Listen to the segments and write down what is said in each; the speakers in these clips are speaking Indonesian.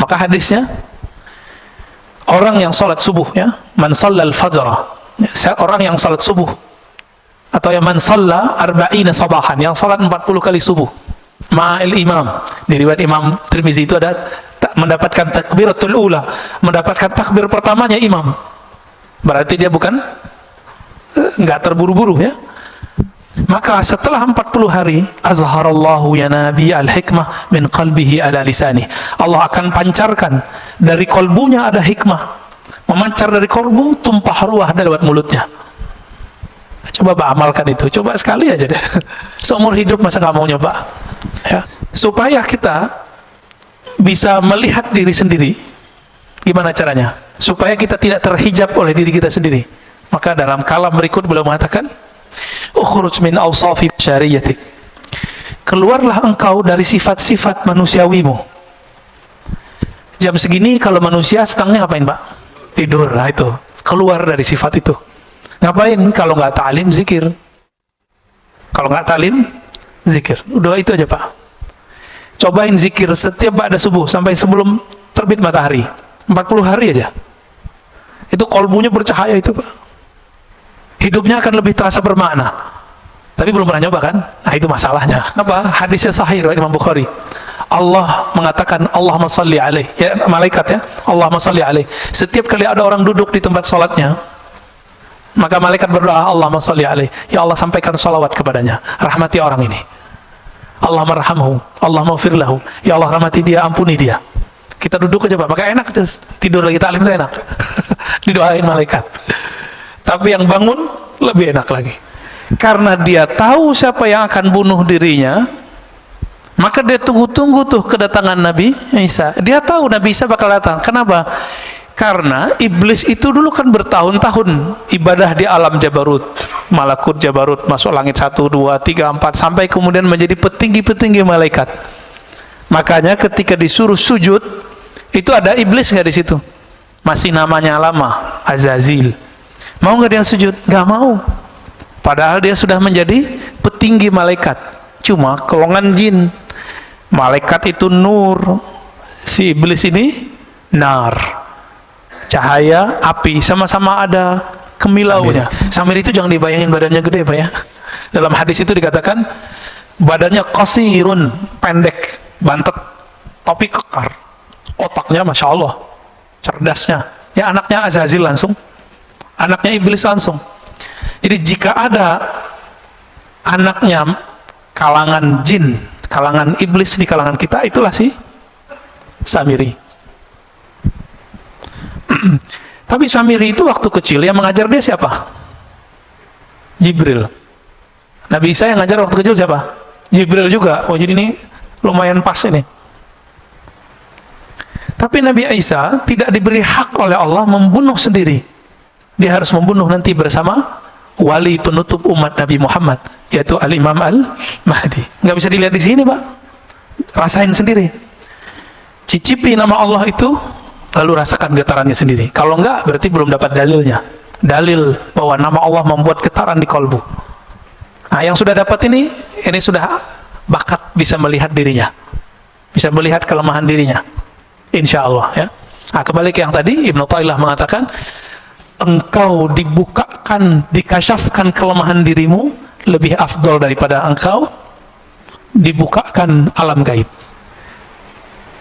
Maka hadisnya, orang yang sholat subuh, ya, man shallal fajr, orang yang sholat subuh, atau yang man shalla arba'ina sabahan, yang sholat 40 kali subuh ma'il imam. Di riwayat Imam Tirmizi itu ada mendapatkan takbiratul ula, mendapatkan takbir pertamanya imam. Berarti dia bukan nggak terburu-buru, ya. Maka setelah 40 hari, azharallahu ya nabi al-hikmah min qalbihi ala lisani. Allah akan pancarkan dari kolbunya ada hikmah, memancar dari kolbu, tumpah ruah dari lewat mulutnya. Coba Pak amalkan itu, coba sekali aja deh. Seumur hidup masa nggak mau nyoba, ya. Supaya kita bisa melihat diri sendiri. Gimana caranya? Supaya kita tidak terhijab oleh diri kita sendiri. Maka dalam kalam berikut beliau mengatakan, ukhruj min awsafi syariyatik, keluarlah engkau dari sifat-sifat manusiawimu. Jam segini kalau manusia setengahnya ngapain Pak? Tidur. Nah itu, keluar dari sifat itu. Ngapain? Kalau nggak ta'lim, zikir. Kalau nggak ta'lim, zikir. Udah itu aja Pak. Cobain zikir setiap ba'da subuh sampai sebelum terbit matahari, 40 hari aja. Itu kolbunya bercahaya itu Pak. Hidupnya akan lebih terasa bermakna. Tapi belum pernah nyoba kan? Nah itu masalahnya. Kenapa? Hadisnya sahih riwayat Imam Bukhari. Allah mengatakan, Allahumma salli alaih, ya, malaikat, ya, Allahumma salli alaih. Setiap kali ada orang duduk di tempat sholatnya, maka malaikat berdoa, Allahumma salli alaih, ya Allah sampaikan salawat kepadanya, rahmati orang ini. Allahumma rahamhu, Allahumma firlahu, ya Allah rahmati dia, ampuni dia. Kita duduk aja Pak, maka enak tidur lagi taklim itu enak. Didoain malaikat. Tapi yang bangun lebih enak lagi, karena dia tahu siapa yang akan bunuh dirinya. Maka dia tunggu-tunggu tuh kedatangan Nabi Isa. Dia tahu Nabi Isa bakal datang. Kenapa? Karena iblis itu dulu kan bertahun-tahun ibadah di alam Jabarut, Malakut Jabarut, masuk langit 1, 2, 3, 4, sampai kemudian menjadi petinggi-petinggi malaikat. Makanya ketika disuruh sujud, itu ada iblis nggak di situ? Masih namanya lama, Azazil. Mau nggak dia sujud? Nggak mau. Padahal dia sudah menjadi petinggi malaikat. Cuma golongan jin. Malaikat itu nur, si iblis ini nar, cahaya, api, sama-sama ada kemilaunya. Samir itu jangan dibayangin badannya gede Pak, ya. Dalam hadis itu dikatakan badannya qasirun, pendek, bantet, topi kekar, otaknya Masya Allah, cerdasnya. Ya anaknya Azazil langsung, anaknya iblis langsung. Jadi jika ada anaknya kalangan jin, kalangan iblis di kalangan kita, itulah si Samiri. Tapi Samiri itu waktu kecil yang mengajar dia siapa? Jibril. Nabi Isa yang ngajar waktu kecil siapa? Jibril juga. Oh jadi ini lumayan pas ini. Tapi Nabi Isa tidak diberi hak oleh Allah membunuh sendiri. Dia harus membunuh nanti bersama wali penutup umat Nabi Muhammad, yaitu Al-Imam Al-Mahdi. Nggak bisa dilihat di sini Pak, rasain sendiri, cicipi nama Allah itu, lalu rasakan getarannya sendiri. Kalau enggak, berarti belum dapat dalilnya, dalil bahwa nama Allah membuat getaran di kolbu. Nah yang sudah dapat ini sudah bakat bisa melihat dirinya, bisa melihat kelemahan dirinya, insya Allah, ya. Nah kembali ke yang tadi, Ibnu Ta'ilah mengatakan, engkau dibukakan, dikasyafkan kelemahan dirimu lebih afdol daripada engkau dibukakan alam gaib.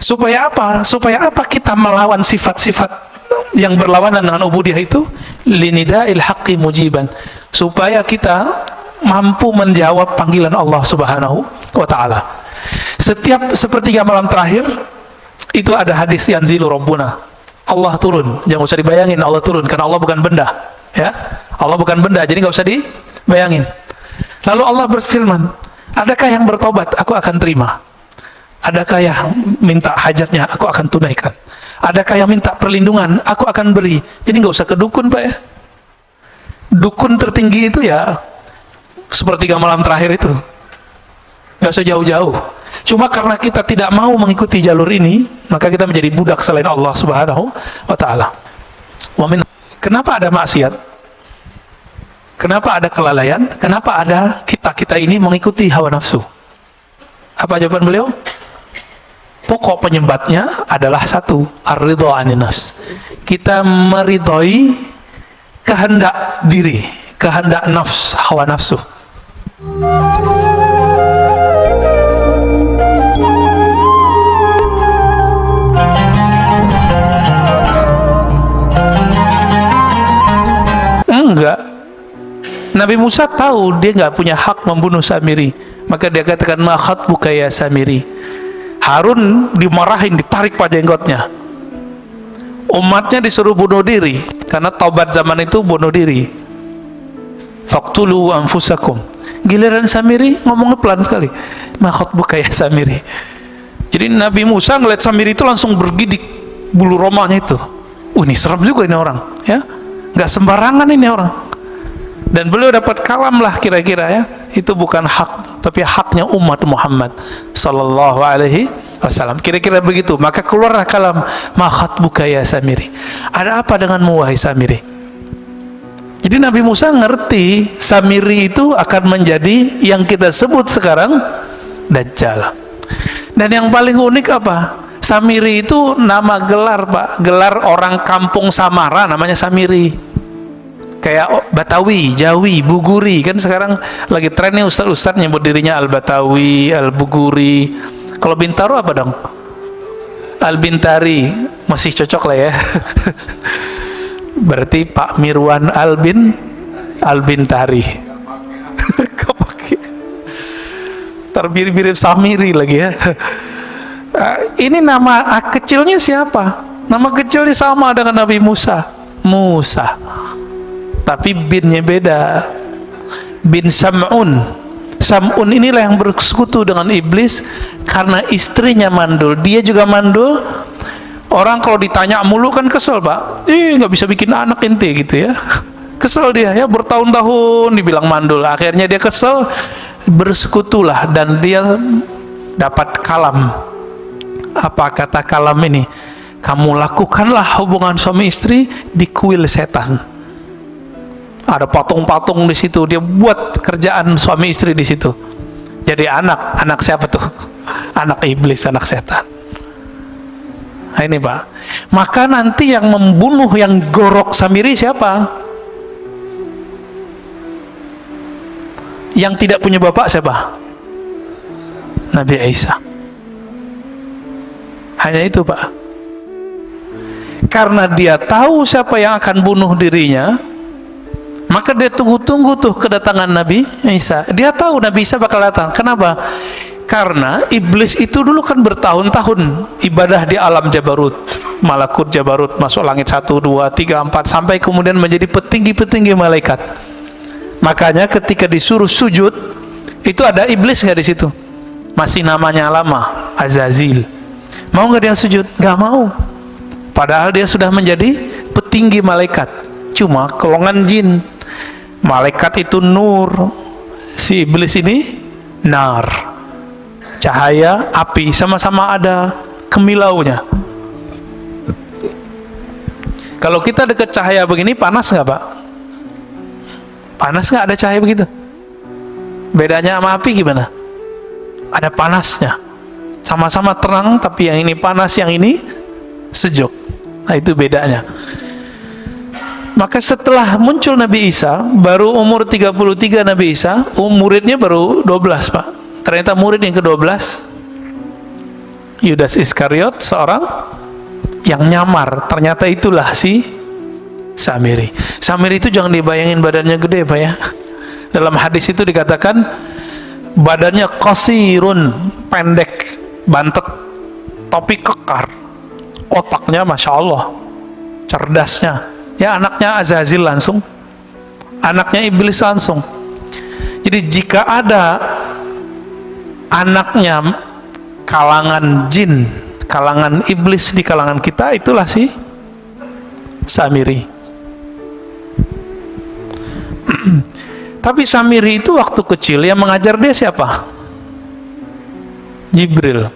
Supaya apa? Supaya apa kita melawan sifat-sifat yang berlawanan dengan ubudiyah itu? Linida'il haqqi mujiban. Supaya kita mampu menjawab panggilan Allah Subhanahu wa ta'ala. Setiap sepertiga malam terakhir itu ada hadis yanzilu rabbuna, Allah turun. Jangan usah dibayangin Allah turun, karena Allah bukan benda, ya. Allah bukan benda, jadi nggak usah dibayangin. Lalu Allah berfirman, adakah yang bertobat, aku akan terima. Adakah yang minta hajatnya, aku akan tunaikan. Adakah yang minta perlindungan, aku akan beri. Jadi nggak usah ke dukun Pak, ya. Dukun tertinggi itu ya sepertiga malam terakhir itu, nggak usah jauh-jauh. Cuma karena kita tidak mau mengikuti jalur ini, maka kita menjadi budak selain Allah Subhanahu wa ta'ala. Kenapa ada maksiat? Kenapa ada kelalaian? Kenapa ada kita-kita ini mengikuti hawa nafsu? Apa jawaban beliau? Pokok penyebabnya adalah satu, ar-ridha 'anil nafs. Kita meridhoi kehendak diri, kehendak nafs, hawa nafsu. Enggak. Nabi Musa tahu dia nggak punya hak membunuh Samiri, maka dia katakan, ma khatbuka ya Samiri. Harun dimarahin, ditarik pada jenggotnya. Umatnya disuruh bunuh diri, karena taubat zaman itu bunuh diri. Faqtulu anfusakum. Giliran Samiri ngomongnya pelan sekali, ma khatbuka ya Samiri. Jadi Nabi Musa ngeliat Samiri itu langsung bergidik bulu romanya itu. Ini serem juga ini orang, ya. Nggak sembarangan ini orang. Dan beliau dapat kalam lah kira-kira, ya. Itu bukan hak, tapi haknya umat Muhammad sallallahu alaihi wasallam. Kira-kira begitu. Maka keluarlah kalam, ma khatbuka ya Samiri. Ada apa denganmu wahai Samiri? Jadi Nabi Musa ngerti Samiri itu akan menjadi yang kita sebut sekarang Dajjal. Dan yang paling unik apa? Samiri itu nama gelar, Pak. Gelar orang kampung Samara namanya Samiri. Kayak Batawi, Jawi, Buguri, kan sekarang lagi trennya ustaz-ustaz nyebut dirinya Al-Batawi, Al-Buguri. Kalau Bintaro apa dong? Al-Bintari, masih cocok lah ya. Berarti Pak Mirwan Al-Bintari. Kepake. Mirip-mirip Samiri lagi ya. Ini nama kecilnya siapa? Nama kecilnya sama dengan Nabi Musa. Musa. Tapi binnya beda, bin Sam'un. Sam'un inilah yang bersekutu dengan iblis karena istrinya mandul, dia juga mandul. Orang kalau ditanya mulu kan kesel, Pak. Nggak bisa bikin anak ente gitu ya. Kesel dia ya, bertahun-tahun dibilang mandul. Akhirnya dia kesel, bersekutulah dan dia dapat kalam. Apa kata kalam ini? Kamu lakukanlah hubungan suami istri di kuil setan. Ada patung-patung di situ, dia buat kerjaan suami istri di situ. Jadi anak siapa tuh? Anak iblis, anak setan. Nah, ini Pak. Maka nanti yang membunuh, yang gorok Samiri siapa? Yang tidak punya bapak siapa? Nabi Isa. Hanya itu Pak. Karena dia tahu siapa yang akan bunuh dirinya, maka dia tunggu-tunggu tuh kedatangan Nabi Isa. Dia tahu Nabi Isa bakal datang. Kenapa? Karena iblis itu dulu kan bertahun-tahun ibadah di alam Jabarut, Malakut Jabarut, masuk langit 1, 2, 3, 4, sampai kemudian menjadi petinggi-petinggi malaikat. Makanya ketika disuruh sujud, itu ada iblis nggak di situ? Masih namanya lama, Azazil. Mau nggak dia sujud? Nggak mau. Padahal dia sudah menjadi petinggi malaikat. Cuma golongan jin. Malaikat itu nur, si iblis ini nar, cahaya, api, sama-sama ada kemilaunya. Kalau kita dekat cahaya begini, panas nggak Pak? Panas nggak ada cahaya begitu? Bedanya sama api gimana? Ada panasnya. Sama-sama terang, tapi yang ini panas, yang ini sejuk. Nah itu bedanya. Maka setelah muncul Nabi Isa, baru umur 33 Nabi Isa, muridnya baru 12 Pak. Ternyata murid yang ke-12 Yudas Iskariot, seorang yang nyamar. Ternyata itulah si Samiri. Samiri itu jangan dibayangin badannya gede Pak ya. Dalam hadis itu dikatakan badannya qasirun, pendek, bantet, topi kekar. Otaknya Masya Allah, cerdasnya. Ya anaknya Azazil langsung, anaknya iblis langsung. Jadi jika ada anaknya kalangan jin, kalangan iblis di kalangan kita, itulah si Samiri. Tapi Samiri itu waktu kecil yang mengajar dia siapa? Jibril.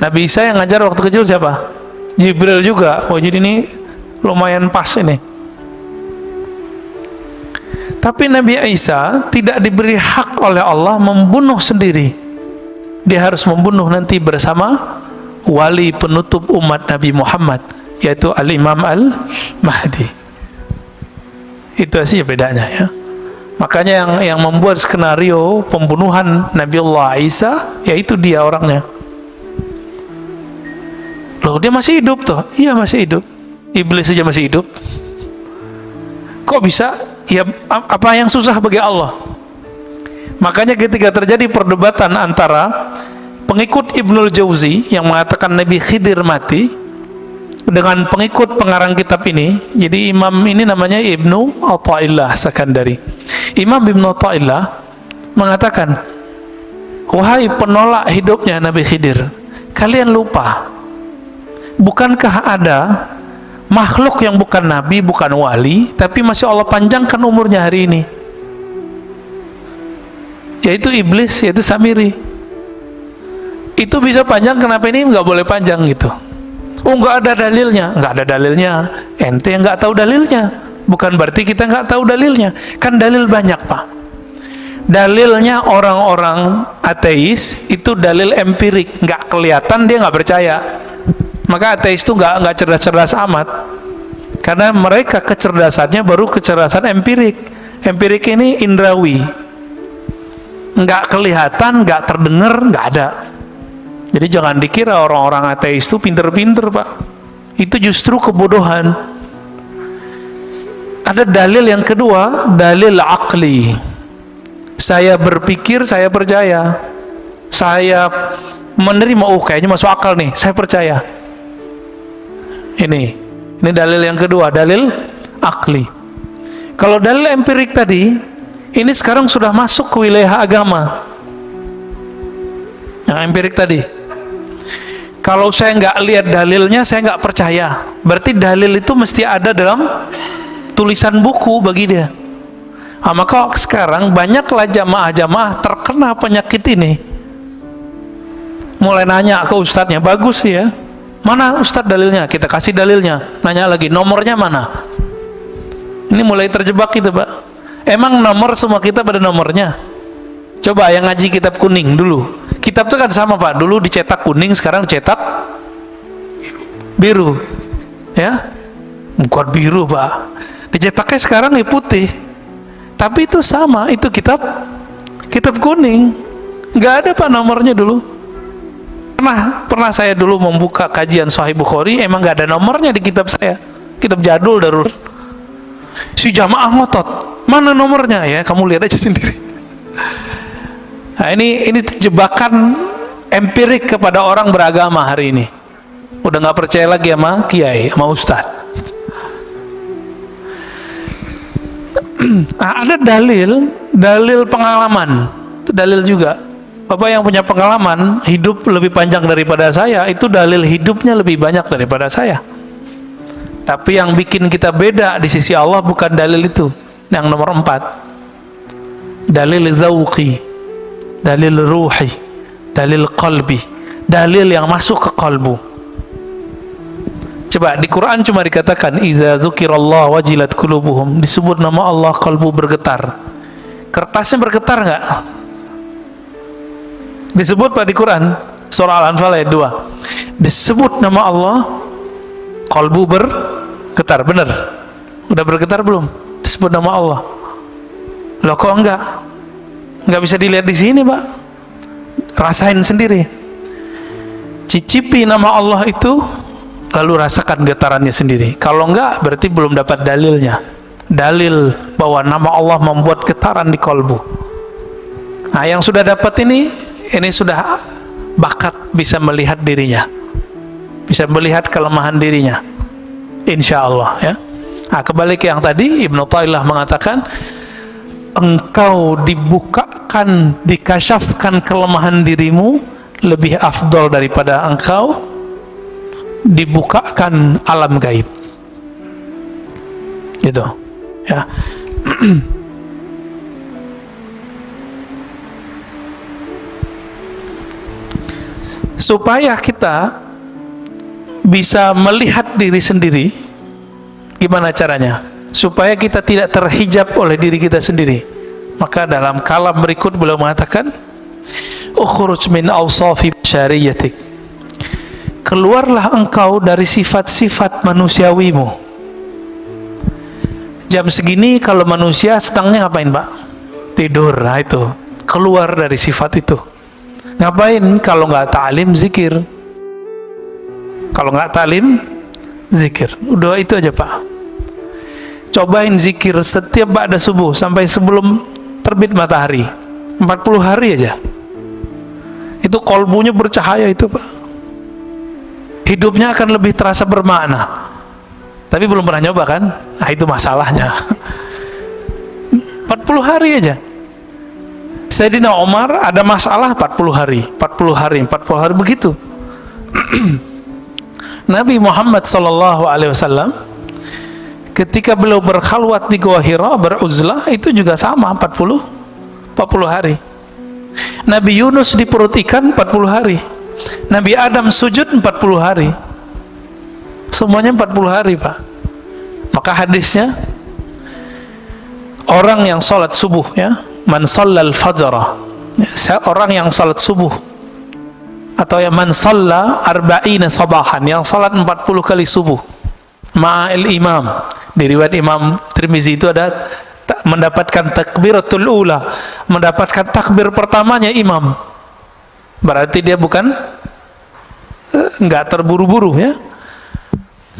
Nabi Isa yang ngajar waktu kecil siapa? Jibril juga. Oh jadi ini lumayan pas ini. Tapi Nabi Isa tidak diberi hak oleh Allah membunuh sendiri. Dia harus membunuh nanti bersama wali penutup umat Nabi Muhammad, yaitu Al-Imam Al-Mahdi. Itu aja bedanya ya. Makanya yang membuat skenario pembunuhan Nabiullah Isa, yaitu dia orangnya. Loh, dia masih hidup toh? Iya, masih hidup. Iblis saja masih hidup. Kok bisa? Ya, apa yang susah bagi Allah? Makanya ketika terjadi perdebatan antara pengikut Ibnul Jauzi yang mengatakan Nabi Khidir mati dengan pengikut pengarang kitab ini, jadi imam ini namanya Ibnu Athaillah Sakandari. Imam Ibnu Athaillah mengatakan, wahai penolak hidupnya Nabi Khidir, kalian lupa, bukankah ada makhluk yang bukan nabi, bukan wali, tapi masih Allah panjangkan umurnya hari ini, yaitu iblis, yaitu Samiri. Itu bisa panjang, kenapa ini nggak boleh panjang gitu? Oh, nggak ada dalilnya. Nggak ada dalilnya, ente yang nggak tahu dalilnya. Bukan berarti kita nggak tahu dalilnya, kan dalil banyak pak. Dalilnya orang-orang ateis itu dalil empirik, nggak kelihatan, dia nggak percaya. Maka ateis itu nggak cerdas-cerdas amat, karena mereka kecerdasannya baru kecerdasan empirik. Empirik ini indrawi, nggak kelihatan, nggak terdengar, nggak ada. Jadi jangan dikira orang-orang ateis itu pinter-pinter pak, itu justru kebodohan. Ada dalil yang kedua, dalil akli. Saya berpikir, saya percaya, saya menerima, oh kayaknya masuk akal nih, saya percaya. Ini dalil yang kedua, dalil akli. Kalau dalil empirik tadi, ini sekarang sudah masuk ke wilayah agama. Yang empirik tadi, kalau saya nggak lihat dalilnya, saya nggak percaya. Berarti dalil itu mesti ada dalam tulisan buku bagi dia. Nah, maka sekarang banyaklah jamaah-jamaah terkena penyakit ini. Mulai nanya ke ustadznya, bagus ya, mana ustadz dalilnya? Kita kasih dalilnya. Nanya lagi, nomornya mana? Ini mulai terjebak gitu pak. Emang nomor semua kita pada nomornya? Coba yang ngaji kitab kuning dulu. Kitab itu kan sama pak, dulu dicetak kuning, sekarang dicetak biru, ya, bukan biru pak, dicetaknya sekarang nih putih, tapi itu sama, itu kitab kuning, nggak ada pak nomornya dulu. Pernah saya dulu membuka kajian Sahih Bukhari, emang nggak ada nomornya di kitab saya, kitab jadul darul. Si jamaah ngotot, mana nomornya ya, kamu lihat aja sendiri. Nah, ini jebakan empirik kepada orang beragama hari ini. Udah nggak percaya lagi sama kiai, sama ustad. Nah, ada dalil pengalaman, itu dalil juga. Bapak yang punya pengalaman hidup lebih panjang daripada saya, itu dalil hidupnya lebih banyak daripada saya. Tapi yang bikin kita beda di sisi Allah bukan dalil itu. Yang nomor 4, dalil zauqi, dalil ruhi, dalil qalbi, dalil yang masuk ke kalbu. Coba di Quran cuma dikatakan iza dzukirallah wajilat qulubuhum, disebut nama Allah kalbu bergetar. Kertasnya bergetar nggak? Disebut pak di Quran surah Al-Anfal ayat 2, disebut nama Allah kalbu bergetar. Bener? Udah bergetar belum? Disebut nama Allah. Loh kok enggak? Nggak bisa dilihat di sini pak, rasain sendiri, cicipi nama Allah itu, lalu rasakan getarannya sendiri. Kalau enggak, berarti belum dapat dalilnya, dalil bahwa nama Allah membuat getaran di kalbu. Nah, yang sudah dapat ini sudah bakat, bisa melihat dirinya, bisa melihat kelemahan dirinya, insya Allah ya. Nah, kembali ke yang tadi, Ibnu Athaillah mengatakan, engkau dibukakan, dikasyafkan kelemahan dirimu lebih afdol daripada engkau dibukakan alam gaib. Gitu ya. Supaya kita bisa melihat diri sendiri, gimana caranya? Supaya kita tidak terhijab oleh diri kita sendiri. Maka dalam kalam berikut beliau mengatakan, ukhruj min awsafi syariyatik, keluarlah engkau dari sifat-sifat manusiawimu. Jam segini kalau manusia sedangnya ngapain, Pak? Tidur. Nah itu, keluar dari sifat itu. Ngapain? Kalau nggak ta'lim, zikir. Kalau nggak ta'lim, zikir. Udah itu aja, Pak. Cobain zikir setiap ba'da subuh sampai sebelum terbit matahari. 40 hari aja. Itu kolbunya bercahaya itu, Pak. Hidupnya akan lebih terasa bermakna. Tapi belum pernah nyoba kan? Nah itu masalahnya. 40 hari aja. Sayyidina Umar ada masalah 40 hari, 40 hari, 40 hari begitu. Nabi Muhammad SAW ketika beliau berkhalwat di Gua Hira, beruzlah, itu juga sama 40 hari. Nabi Yunus di perut ikan 40 hari. Nabi Adam sujud 40 hari. Semuanya 40 hari, Pak. Maka hadisnya, orang yang salat subuh, ya, man shallal fajra, orang yang salat subuh, atau ya man shalla arba'ina sabahan, yang salat 40 kali subuh ma'al imam. Di riwayat Imam Tirmizi itu ada mendapatkan takbiratul ula, mendapatkan takbir pertamanya imam. Berarti dia bukan enggak terburu-buru, ya.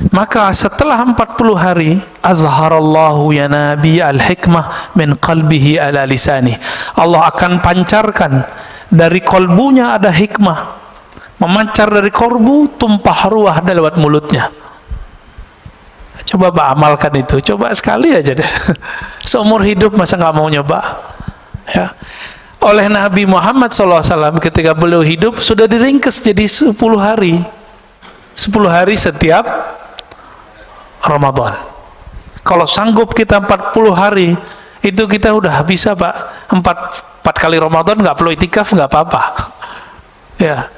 Maka setelah 40 hari, azharallahu ya nabi al-hikmah min qalbihi ala lisani. Allah akan pancarkan dari kolbunya ada hikmah, memancar dari kolbu, tumpah ruah lewat mulutnya. Coba Pak amalkan itu, coba sekali aja deh. Seumur hidup masa nggak mau nyoba, ya. Oleh Nabi Muhammad SAW ketika beliau hidup sudah diringkes jadi 10 hari. 10 hari setiap Ramadan. Kalau sanggup kita 40 hari, itu kita udah bisa, Pak. 4 kali Ramadan nggak perlu itikaf, nggak apa-apa. Ya.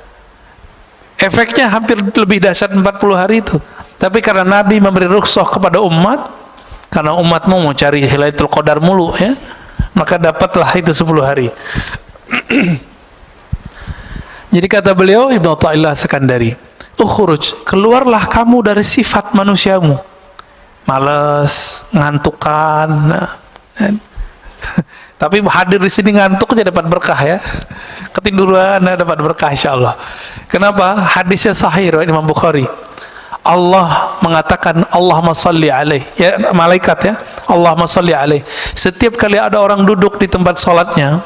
Efeknya hampir lebih dahsyat 40 hari itu. Tapi karena Nabi memberi rukhsah kepada umat, karena umatmu mau cari Lailatul Qadar mulu, ya, maka dapatlah itu 10 hari. Jadi kata beliau, Ibnu Athaillah Sekandari, ukhruj, keluarlah kamu dari sifat manusiamu. Malas, ngantukan. Tapi hadir di sini ngantuk aja dapat berkah, ya. Ketiduran dapat berkah insyaallah. Kenapa? Hadisnya sahih riwayat Imam Bukhari. Allah mengatakan Allahumma shalli alaih, ya, malaikat, ya, Allahumma shalli alaih. Setiap kali ada orang duduk di tempat salatnya,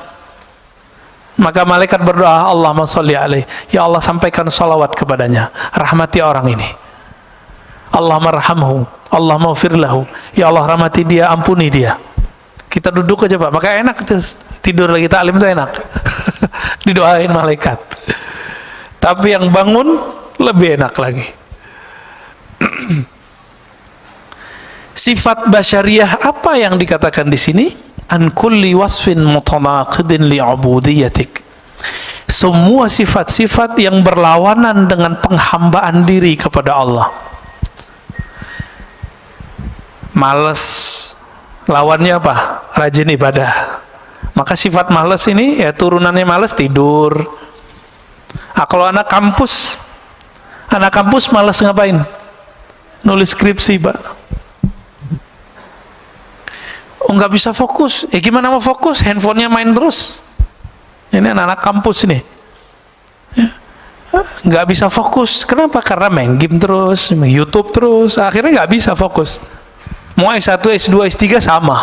maka malaikat berdoa, Allahumma shalli alaih, ya Allah sampaikan salawat kepadanya, rahmati orang ini. Allahumma rahamhu, Allahumma ufirlahu, ya Allah rahmati dia, ampuni dia. Kita duduk aja, Pak, maka enak tuh, tidur lagi taklim itu enak. Didoain malaikat. Tapi yang bangun lebih enak lagi. Sifat basyariyah apa yang dikatakan di sini? An kulli wasfin mutanaqidin li'ubudiyatik. Semua sifat-sifat yang berlawanan dengan penghambaan diri kepada Allah. Males, lawannya apa? Rajin ibadah. Maka sifat males ini, ya, turunannya males, tidur. Kalau anak kampus males ngapain? Nulis skripsi, Pak. Oh, nggak bisa fokus. Gimana mau fokus? Handphonenya main terus. Ini anak-anak kampus nih, ya, nggak bisa fokus. Kenapa? Karena main game terus, main YouTube terus. Akhirnya nggak bisa fokus. Mau S1, S2, S3 sama.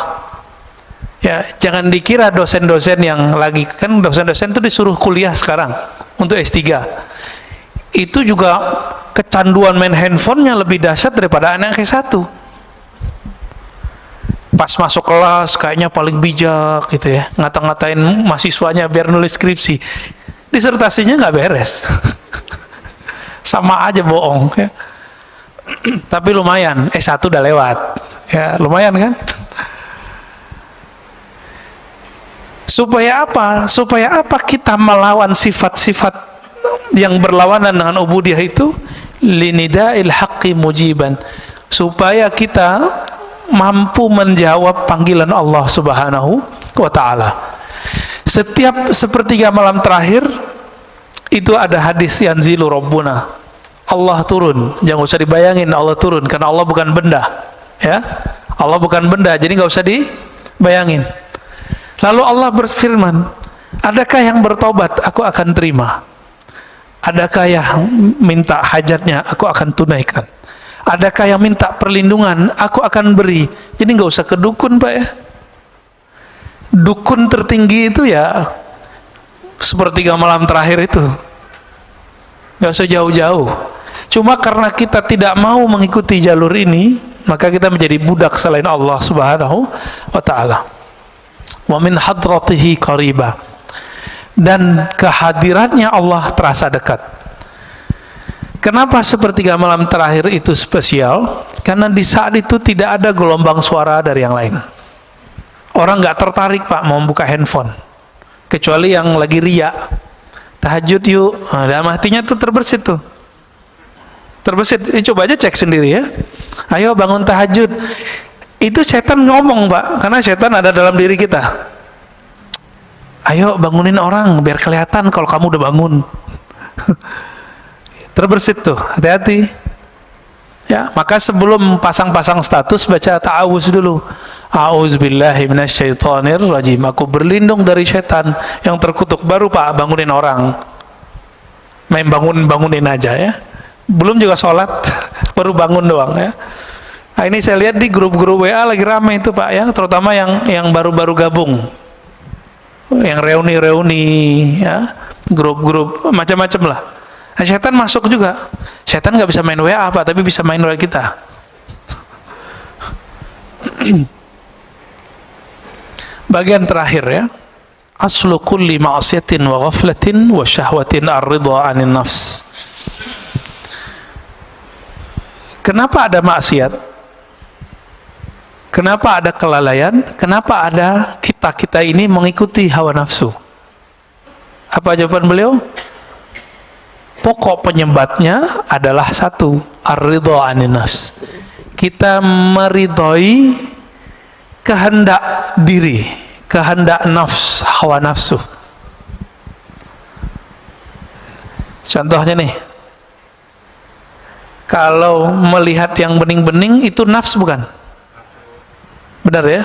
Ya, jangan dikira dosen-dosen yang lagi, kan dosen-dosen itu disuruh kuliah sekarang untuk S3. Itu juga kecanduan main handphonenya lebih dahsyat daripada anak S1. Pas masuk kelas kayaknya paling bijak gitu, ya, ngata-ngatain mahasiswanya biar nulis skripsi, disertasinya nggak beres. Sama aja bohong, ya. Tapi lumayan, S1 udah lewat, ya, lumayan kan. Supaya apa? Supaya apa kita melawan sifat-sifat yang berlawanan dengan ubudiyah itu? Linida'il haqqi mujiban, supaya kita mampu menjawab panggilan Allah Subhanahu wa ta'ala. Setiap sepertiga malam terakhir itu ada hadis yanzilu rabbuna, Allah turun. Jangan usah dibayangin Allah turun, karena Allah bukan benda, ya. Allah bukan benda, jadi nggak usah dibayangin. Lalu Allah berfirman, adakah yang bertobat, aku akan terima. Adakah yang minta hajatnya, aku akan tunaikan. Adakah yang minta perlindungan, aku akan beri. Jadi nggak usah ke dukun, Pak, ya. Dukun tertinggi itu ya sepertiga malam terakhir itu, nggak usah jauh-jauh. Cuma karena kita tidak mau mengikuti jalur ini, maka kita menjadi budak selain Allah Subhanahu wa ta'ala. Wa min hadratihi qariba, dan kehadirannya Allah terasa dekat. Kenapa sepertiga malam terakhir itu spesial? Karena di saat itu tidak ada gelombang suara dari yang lain. Orang nggak tertarik, Pak, mau buka handphone, kecuali yang lagi riya, tahajud yuk. Nah, dalam hatinya tuh terbersit tuh, terbersit. Coba aja cek sendiri ya. Ayo bangun tahajud. Itu setan ngomong, Pak, karena setan ada dalam diri kita. Ayo bangunin orang biar kelihatan kalau kamu udah bangun. Terbersit tuh, hati-hati. Ya, maka sebelum pasang-pasang status baca ta'awuz dulu. A'udzubillahi minasyaitonir rajim. Aku berlindung dari setan yang terkutuk. Baru, Pak, bangunin orang. Main bangunin aja ya. Belum juga sholat, baru bangun doang ya. Nah, ini saya lihat di grup-grup WA lagi ramai itu, Pak, ya, terutama yang baru-baru gabung. Yang reuni-reuni ya, grup-grup macam-macam lah. Nah, setan masuk juga. Setan nggak bisa main WA, Pak, tapi bisa main WA kita. Bagian terakhir ya. Aslu kulli ma'asiyatin wa ghaflatin wa syahwatin ar-ridha 'anil nafs. Kenapa ada maksiat? Kenapa ada kelalaian? Kenapa ada kita ini mengikuti hawa nafsu? Apa jawaban beliau? Pokok penyebabnya adalah satu, ar-ridha 'anil nafs. Kita meridhoi kehendak diri, kehendak nafs, hawa nafsu. Contohnya nih, kalau melihat yang bening-bening itu nafs bukan? Benar ya?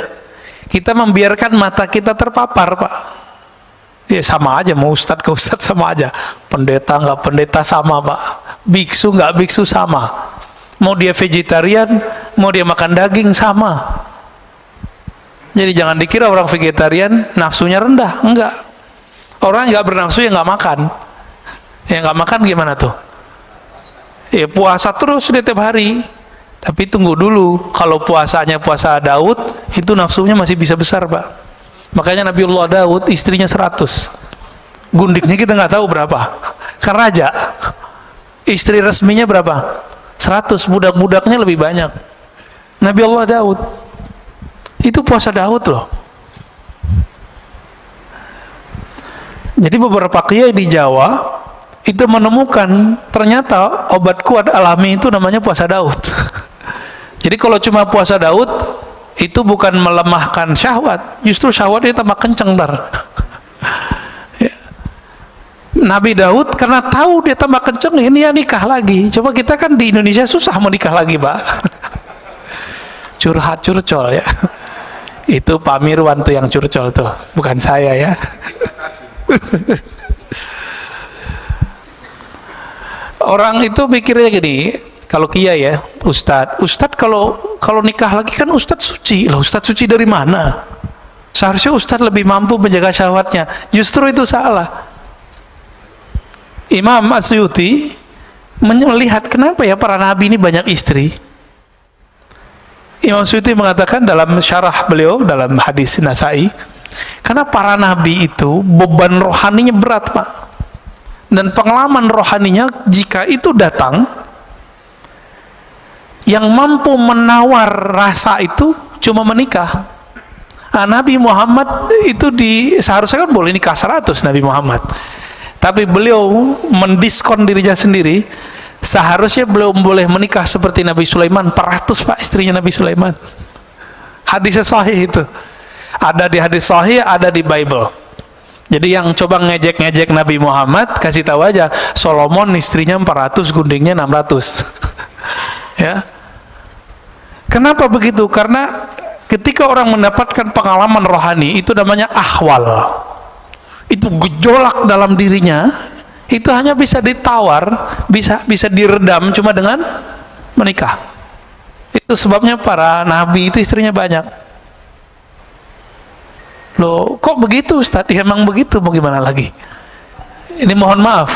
Kita membiarkan mata kita terpapar, Pak. Ya sama aja, mau ustadz ke ustadz sama aja, pendeta nggak pendeta sama, Pak, biksu nggak biksu sama, mau dia vegetarian, mau dia makan daging sama. Jadi jangan dikira orang vegetarian nafsunya rendah, enggak. Orang nggak bernafsu ya nggak makan. Ya nggak makan gimana tuh? Ya puasa terus dia tiap hari. Tapi tunggu dulu, kalau puasanya puasa Daud, itu nafsunya masih bisa besar, Pak. Makanya Nabiullah Daud istrinya 100, gundiknya kita nggak tahu berapa, kan raja. Istri resminya berapa? 100, budak-budaknya lebih banyak. Nabiullah Daud itu puasa Daud loh. Jadi beberapa kiai di Jawa itu menemukan ternyata obat kuat alami itu namanya puasa Daud. Jadi kalau cuma puasa Daud itu bukan melemahkan syahwat, justru syahwatnya tambah kenceng ntar. Ya. Nabi Daud karena tahu dia tambah kenceng, ini ya nikah lagi. Coba kita kan di Indonesia susah mau nikah lagi, Pak. Curhat curcol ya. Itu Pak Mirwan tuh yang curcol tuh, bukan saya ya. Orang itu pikirnya gini, kalau kiai ya, ustadz kalau nikah lagi kan ustadz suci lah. Ustadz suci dari mana? Seharusnya ustadz lebih mampu menjaga syahwatnya. Justru itu salah. Imam Asyuti melihat kenapa ya para nabi ini banyak istri. Imam Asyuti mengatakan dalam syarah beliau dalam hadis Nasai, karena para nabi itu beban rohaninya berat, Pak. Dan pengalaman rohaninya jika itu datang, yang mampu menawar rasa itu cuma menikah. Nah, Nabi Muhammad itu seharusnya kan boleh nikah 100 Nabi Muhammad, tapi beliau mendiskon dirinya sendiri. Seharusnya belum boleh menikah seperti Nabi Sulaiman, 400, Pak, istrinya Nabi Sulaiman. Hadisnya sahih itu, ada di hadis sahih, ada di Bible. Jadi yang coba ngejek-ngejek Nabi Muhammad, kasih tahu aja, Solomon istrinya 400, guntingnya 600. Ya. Kenapa begitu? Karena ketika orang mendapatkan pengalaman rohani, itu namanya ahwal. Itu gejolak dalam dirinya, itu hanya bisa ditawar, bisa diredam cuma dengan menikah. Itu sebabnya para nabi itu istrinya banyak. Loh, kok begitu Ustaz? Ya emang begitu, mau gimana lagi? Ini mohon maaf.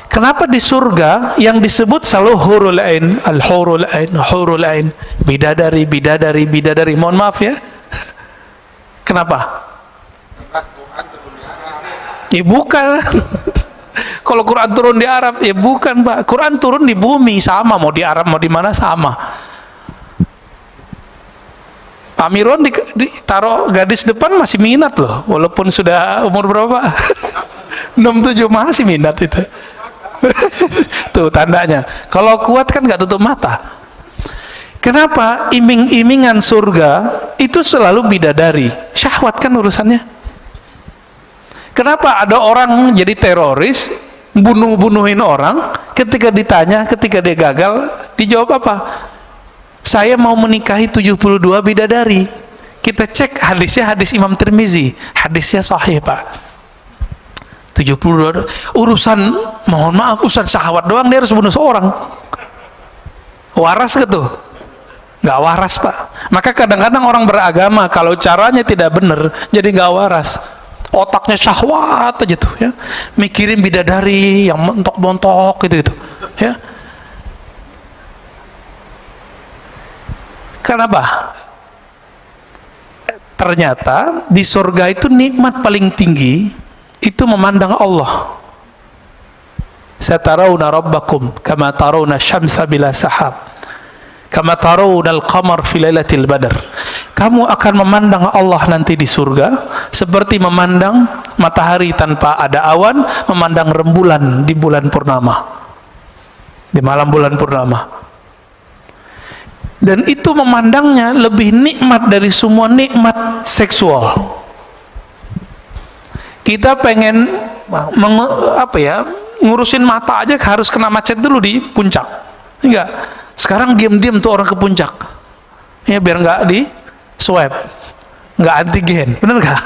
Kenapa di surga yang disebut selalu hurul ain, al-hurul ain, hurul ain, bidadari, bidadari, bidadari. Mohon maaf ya. Kenapa? Ya bukan. Kalau Quran turun di Arab, ya bukan Pak. Quran turun di bumi, sama. Mau di Arab, mau di mana, sama. Pak Mirwan ditaruh gadis depan masih minat loh, walaupun sudah umur berapa? 67 masih minat itu. Tuh tandanya. Kalau kuat kan nggak tutup mata. Kenapa? Iming-imingan surga itu selalu bidadari. Syahwat kan urusannya. Kenapa ada orang jadi teroris, bunuh-bunuhin orang, ketika ditanya, ketika dia gagal, dijawab apa? Saya mau menikahi 72 bidadari. Kita cek hadisnya, hadis Imam Tirmizi, hadisnya sahih Pak. 72 urusan, mohon maaf, urusan syahwat doang dia harus bunuh seorang. Waras gitu? Nggak waras Pak. Maka kadang-kadang orang beragama kalau caranya tidak benar, jadi nggak waras. Otaknya syahwat aja tuh ya, mikirin bidadari yang montok-montok gitu ya. Kenapa? Ternyata di surga itu nikmat paling tinggi itu memandang Allah. Satarawna rabbakum kama tarawna syamsa bila sahab, kama tarawna al-qamar fi lailatul badr. Kamu akan memandang Allah nanti di surga seperti memandang matahari tanpa ada awan, memandang rembulan di bulan purnama, di malam bulan purnama. Dan itu memandangnya lebih nikmat dari semua nikmat seksual. Kita pengen ngurusin mata aja harus kena macet dulu di puncak. Enggak. Sekarang diam-diam tuh orang ke puncak. Ya biar enggak di swab. Enggak antigen. Bener enggak?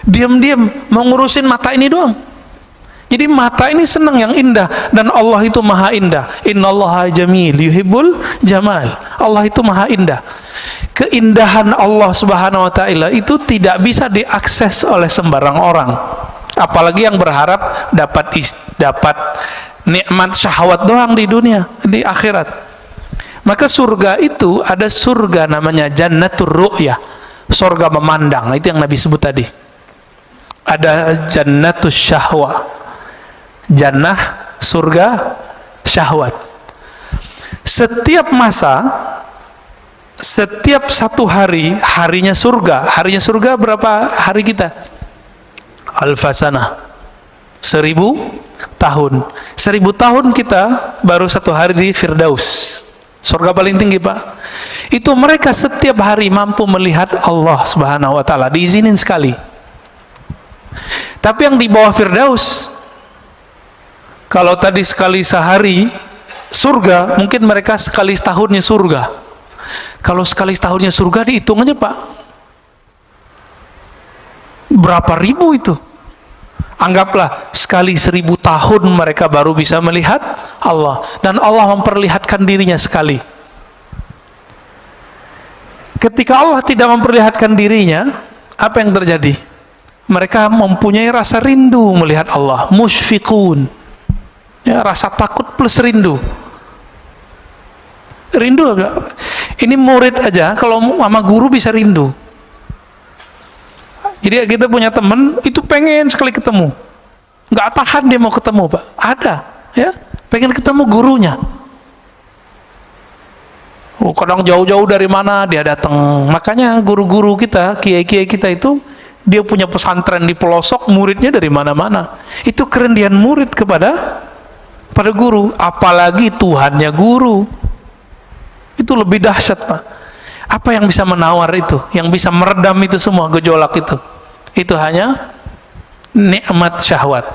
Diam-diam mau ngurusin mata ini doang. Jadi mata ini senang yang indah, dan Allah itu maha indah. Innallaha jamil yuhibbul jamal. Allah itu maha indah. Keindahan Allah Subhanahu wa taala itu tidak bisa diakses oleh sembarang orang. Apalagi yang berharap dapat nikmat syahwat doang di dunia, di akhirat. Maka surga itu ada surga namanya jannatur ru'yah, surga memandang. Itu yang Nabi sebut tadi. Ada jannatus syahwa, jannah, surga, syahwat. Setiap masa, setiap satu hari, harinya surga berapa hari kita? Alfasanah, 1000 tahun. 1000 tahun kita baru satu hari di Firdaus, surga paling tinggi Pak. Itu mereka setiap hari mampu melihat Allah Subhanahu wa taala, diizinin sekali. Tapi yang di bawah Firdaus, kalau tadi sekali sehari surga, mungkin mereka sekali setahunnya surga. Kalau sekali setahunnya surga, dihitung aja Pak, berapa ribu itu. Anggaplah sekali 1000 tahun mereka baru bisa melihat Allah, dan Allah memperlihatkan dirinya sekali. Ketika Allah tidak memperlihatkan dirinya, apa yang terjadi? Mereka mempunyai rasa rindu melihat Allah, musyfiqun. Ya, rasa takut plus rindu. Rindu apa? Ini murid aja kalau sama guru bisa rindu. Jadi kita punya teman itu pengen sekali ketemu, nggak tahan dia mau ketemu Pak. Ada, ya, pengen ketemu gurunya. Oh, kadang jauh-jauh dari mana dia datang. Makanya guru-guru kita, kiai-kiai kita itu, dia punya pesantren di pelosok, muridnya dari mana-mana. Itu kerendian murid pada guru, apalagi Tuhannya guru. Itu lebih dahsyat Pak. Apa yang bisa menawar itu, yang bisa meredam itu semua gejolak itu? Itu hanya nikmat syahwat.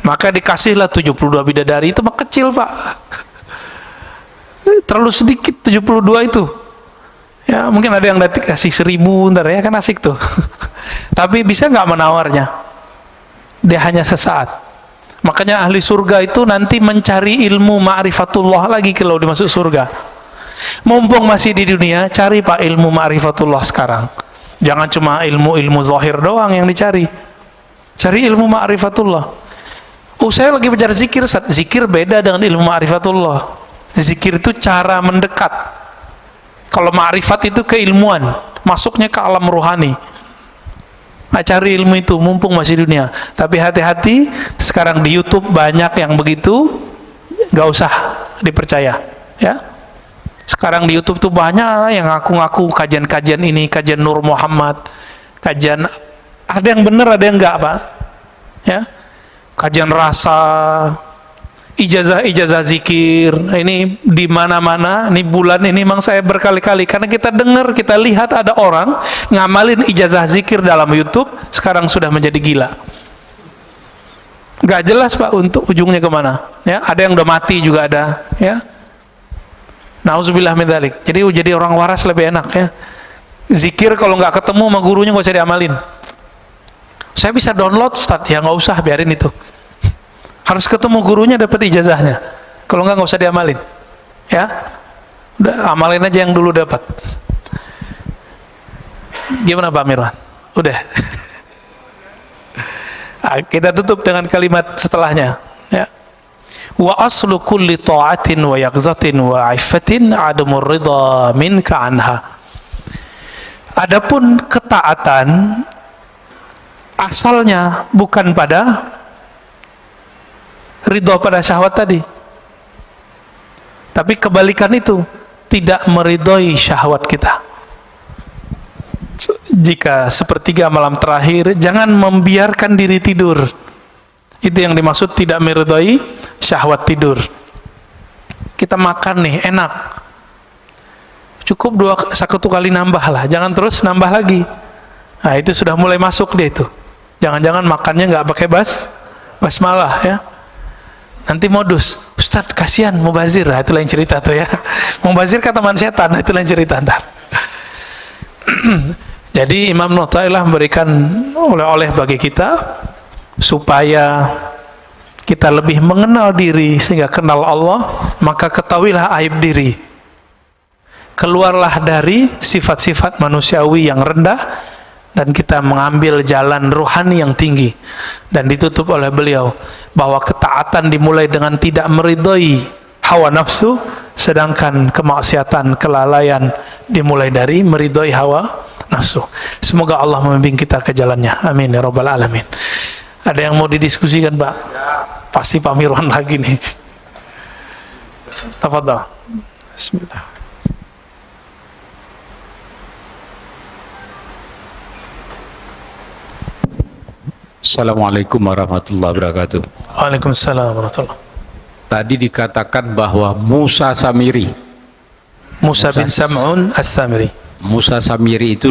Maka dikasihlah 72 bidadari. Itu mah kecil, Pak. Terlalu sedikit 72 itu. Ya, mungkin ada yang kasih 1000 ntar ya, kan asik tuh. Tapi bisa nggak menawarnya? Dia hanya sesaat. Makanya ahli surga itu nanti mencari ilmu ma'rifatullah lagi kalau dimasuk surga. Mumpung masih di dunia, cari Pak ilmu ma'rifatullah sekarang. Jangan cuma ilmu-ilmu zahir doang yang dicari. Cari ilmu ma'rifatullah. Saya lagi belajar zikir. Zikir beda dengan ilmu ma'rifatullah. Zikir itu cara mendekat. Kalau ma'rifat itu keilmuan, masuknya ke alam rohani. Nah, cari ilmu itu mumpung masih dunia. Tapi hati-hati, sekarang di YouTube banyak yang begitu, nggak usah dipercaya. Ya, sekarang di YouTube tuh banyak yang ngaku-ngaku kajian-kajian ini, kajian Nur Muhammad, kajian ada yang benar, ada yang enggak, Pak. Ya, kajian rasa, ijazah zikir, ini di mana-mana. Ini bulan ini memang saya berkali-kali karena kita dengar, kita lihat ada orang ngamalin ijazah zikir dalam YouTube sekarang sudah menjadi gila. Gak jelas, Pak, untuk ujungnya kemana. Ya, ada yang udah mati juga ada. Ya, nauzubillah min dzalik. Jadi orang waras lebih enak ya. Zikir kalau nggak ketemu sama gurunya nggak usah diamalin. Saya bisa download, Ustaz. Ya nggak usah, biarin itu. Harus ketemu gurunya, dapat ijazahnya. Kalau nggak usah diamalin. Ya, udah amalin aja yang dulu dapat. Gimana Pak Mirwan? Udah. Kita tutup dengan kalimat setelahnya. Ya. Wa aslu kulli ta'atin wa yaqzatin wa 'iffatin 'adamur ridha minka anha. Adapun ketaatan asalnya bukan pada ridho pada syahwat tadi, tapi kebalikan itu, tidak meridhoi syahwat kita. Jika sepertiga malam terakhir, jangan membiarkan diri tidur. Itu yang dimaksud tidak meridhoi syahwat tidur. Kita makan nih, enak, cukup satu kali nambah lah, jangan terus nambah lagi. Nah itu sudah mulai masuk dia itu. Jangan-jangan makannya nggak pakai basmalah ya. Nanti modus, Ustadz kasihan mubazir, nah, itu lain cerita tuh ya. Mubazir kata teman setan, itu lain cerita ntar. Jadi Imam Nu'tailah memberikan oleh-oleh bagi kita supaya kita lebih mengenal diri, sehingga kenal Allah, maka ketahuilah aib diri. Keluarlah dari sifat-sifat manusiawi yang rendah dan kita mengambil jalan ruhani yang tinggi. Dan ditutup oleh beliau bahwa ketaatan dimulai dengan tidak meridhoi hawa nafsu, sedangkan kemaksiatan, kelalaian dimulai dari meridhoi hawa nafsu. Semoga Allah membimbing kita ke jalannya. Amin ya rabbal alamin. Ada yang mau didiskusikan, Pak? Pasti Pak Mirwan lagi nih. Tafadhal. Bismillah. Assalamualaikum warahmatullahi wabarakatuh. Waalaikumsalam warahmatullahi. Tadi dikatakan bahwa Musa Samiri, Musa bin Sam'un As-Samiri. Musa Samiri itu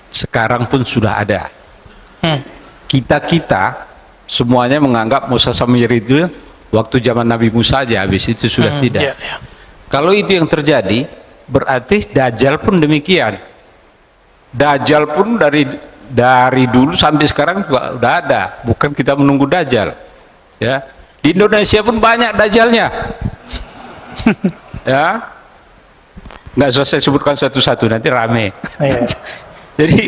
sekarang pun sudah ada. Kita semuanya menganggap Musa Samiri itu waktu zaman Nabi Musa aja, habis itu sudah tidak. Yeah. Kalau itu yang terjadi, berarti Dajjal pun demikian. Dajjal pun dari dulu sampai sekarang juga udah ada, bukan kita menunggu Dajjal. Ya, di Indonesia pun banyak Dajjalnya. Ya, nggak usah saya sebutkan satu-satu, nanti rame. Jadi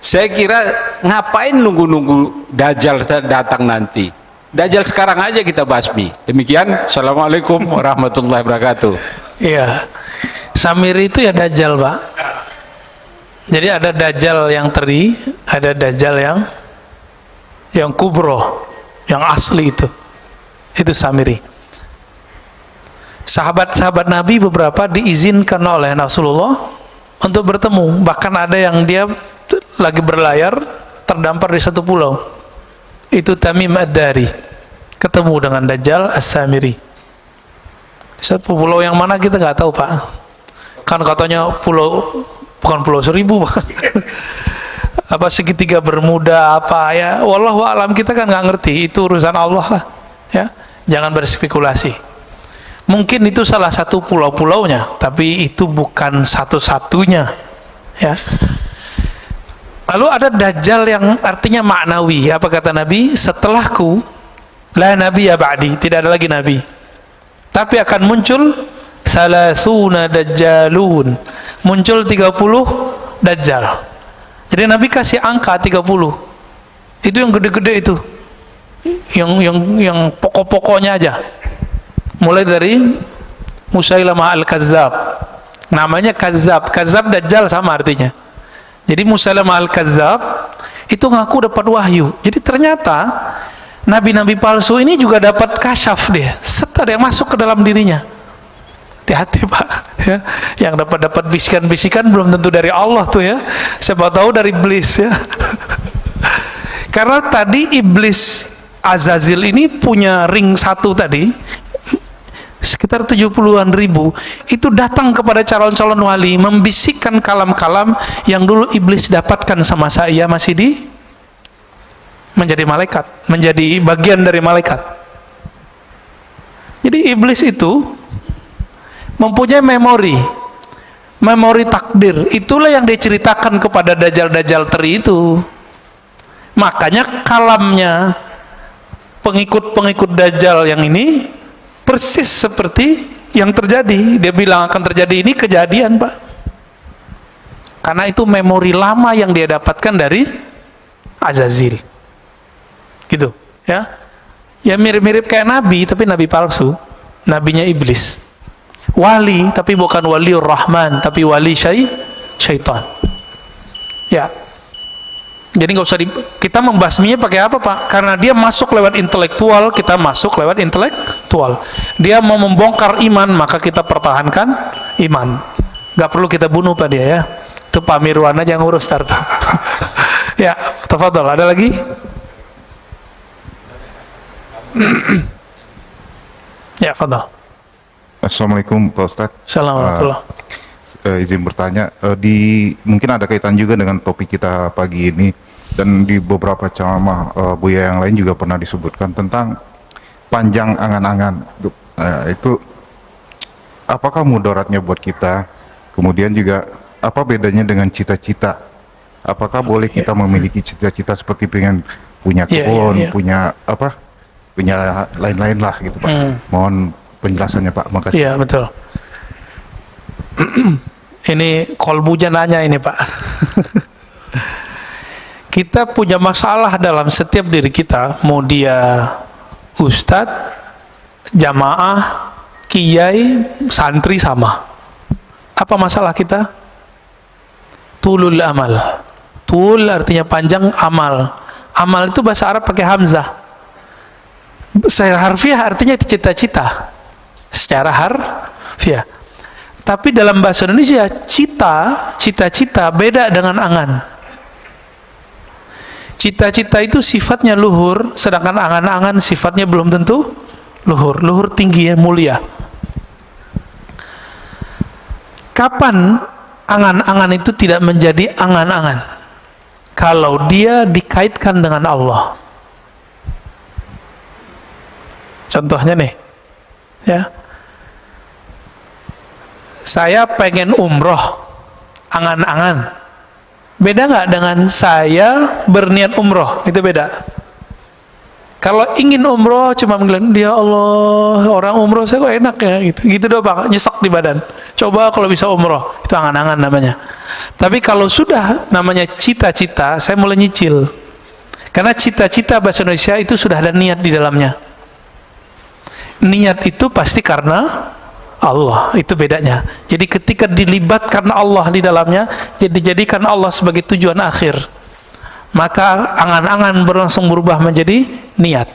saya kira ngapain nunggu-nunggu Dajjal datang nanti? Dajjal sekarang aja kita basmi. Demikian, assalamualaikum warahmatullahi wabarakatuh. Iya, Samiri itu ya Dajjal, Pak. Jadi ada Dajjal yang teri, ada Dajjal yang kubro, yang asli itu Samiri. Sahabat-sahabat Nabi beberapa diizinkan oleh Rasulullah untuk bertemu. Bahkan ada yang dia lagi berlayar terdampar di satu pulau. Itu Tamim Ad-Dari, ketemu dengan Dajjal As-Samiri. Satu pulau yang mana kita nggak tahu, Pak. Kan katanya pulau, bukan pulau 1000, apa segitiga bermuda apa ya, wallahu alam, kita kan nggak ngerti, itu urusan Allah lah ya. Jangan berspekulasi. Mungkin itu salah satu pulau-pulaunya, tapi itu bukan satu-satunya ya. Lalu ada dajjal yang artinya maknawi. Apa kata Nabi? Setelahku la nabiyya ba'di, tidak ada lagi nabi, tapi akan muncul salasuna dajjalun, muncul 30 dajjal. Jadi Nabi kasih angka 30. Itu yang gede-gede itu. Yang pokok-pokoknya aja. Mulai dari Musailamah al-Kazzab. Namanya Kazzab. Kazzab dajjal sama artinya. Jadi Musailamah al-Kazzab itu ngaku dapat wahyu. Jadi ternyata nabi-nabi palsu ini juga dapat kasyaf dia. Ada yang masuk ke dalam dirinya. Hati-hati Pak ya. Yang dapat bisikan-bisikan belum tentu dari Allah tuh ya. Siapa tahu dari iblis ya. Karena tadi iblis Azazil ini punya ring satu tadi, sekitar 70-an ribu, itu datang kepada calon-calon wali, membisikkan kalam-kalam yang dulu iblis dapatkan sama saya masih menjadi malaikat, menjadi bagian dari malaikat. Jadi iblis itu mempunyai memori takdir. Itulah yang diceritakan kepada dajjal-dajjal teri itu. Makanya kalamnya pengikut-pengikut dajjal yang ini persis seperti yang terjadi. Dia bilang akan terjadi, ini kejadian Pak. Karena itu memori lama yang dia dapatkan dari Azazil. Gitu ya. Ya mirip-mirip kayak nabi, tapi nabi palsu. Nabinya iblis. Wali, tapi bukan waliur rahman, tapi wali syaitan. Ya. Jadi nggak usah kita membasminya pakai apa Pak? Karena dia masuk lewat intelektual, kita masuk lewat intelektual. Dia mau membongkar iman, maka kita pertahankan iman. Nggak perlu kita bunuh Pak dia ya. Itu Pak Mirwan aja yang ngurus tarta. Ya, tafadhol. Ada lagi? Ya, fadhol. Assalamualaikum Pak Ustadz. Assalamualaikum. Izin bertanya, mungkin ada kaitan juga dengan topik kita pagi ini, dan di beberapa ceramah Buya yang lain juga pernah disebutkan tentang panjang angan-angan. Itu apakah mudaratnya buat kita? Kemudian juga apa bedanya dengan cita-cita? Apakah boleh kita memiliki cita-cita seperti pengen punya kebun, punya apa? Punya lain-lain lah gitu Pak. Mohon penjelasannya Pak, makasih. Iya betul. Ini kolbunya nanya ini Pak. Kita punya masalah dalam setiap diri kita, mau dia ustadz, jamaah, kiai, santri sama. Apa masalah kita? Tulul amal. Tul artinya panjang, amal. Amal itu bahasa Arab pakai hamzah. Secara harfiah artinya itu cita-cita. Secara harfiah. Tapi dalam bahasa Indonesia, cita-cita beda dengan angan. Cita-cita itu sifatnya luhur, sedangkan angan-angan sifatnya belum tentu luhur. Luhur tinggi ya, mulia. Kapan angan-angan itu tidak menjadi angan-angan? Kalau dia dikaitkan dengan Allah. Contohnya nih, ya. Saya pengen umroh, angan-angan. Beda nggak dengan saya berniat umroh? Itu beda. Kalau ingin umroh cuma bilang, ya Allah, orang umroh saya kok enak ya, gitu doang Pak, nyesek di badan. Coba kalau bisa umroh, itu angan-angan namanya. Tapi kalau sudah namanya cita-cita, saya mulai nyicil. Karena cita-cita bahasa Indonesia itu sudah ada niat di dalamnya. Niat itu pasti karena Allah, itu bedanya. Jadi ketika dilibatkan Allah di dalamnya, dijadikan Allah sebagai tujuan akhir, maka angan-angan langsung berubah menjadi niat.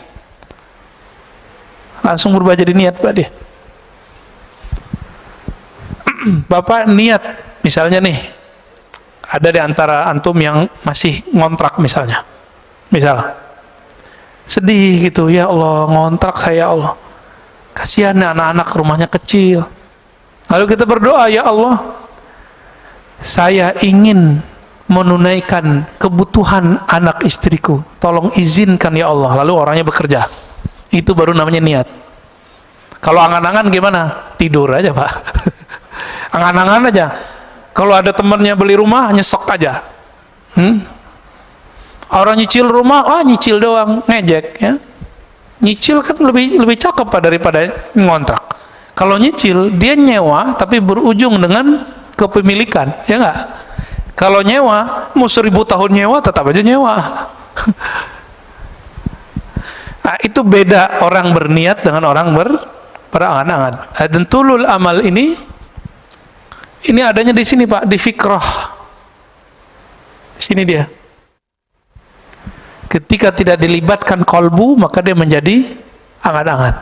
Langsung berubah jadi niat Pak dia. Bapak niat, misalnya nih, ada di antara antum yang masih ngontrak misalnya. Misal, sedih gitu, ya Allah ngontrak saya, Allah. Kasihan anak-anak rumahnya kecil. Lalu kita berdoa, ya Allah, saya ingin menunaikan kebutuhan anak istriku, tolong izinkan ya Allah, lalu orangnya bekerja. Itu baru namanya niat. Kalau angan-angan gimana? Tidur aja Pak. Angan-angan aja. Kalau ada temannya beli rumah, nyesek aja. Orang nyicil rumah, nyicil doang, ngejek ya. Nyicil kan lebih cakep Pak daripada ngontrak. Kalau nyicil, dia nyewa tapi berujung dengan kepemilikan, ya nggak? Kalau nyewa, mau 1000 tahun nyewa, tetap aja nyewa. Nah, itu beda orang berniat dengan orang berangan-angan. Dan tulul amal ini adanya di sini Pak, di fikrah. Sini dia. Ketika tidak dilibatkan kolbu, maka dia menjadi angan-angan.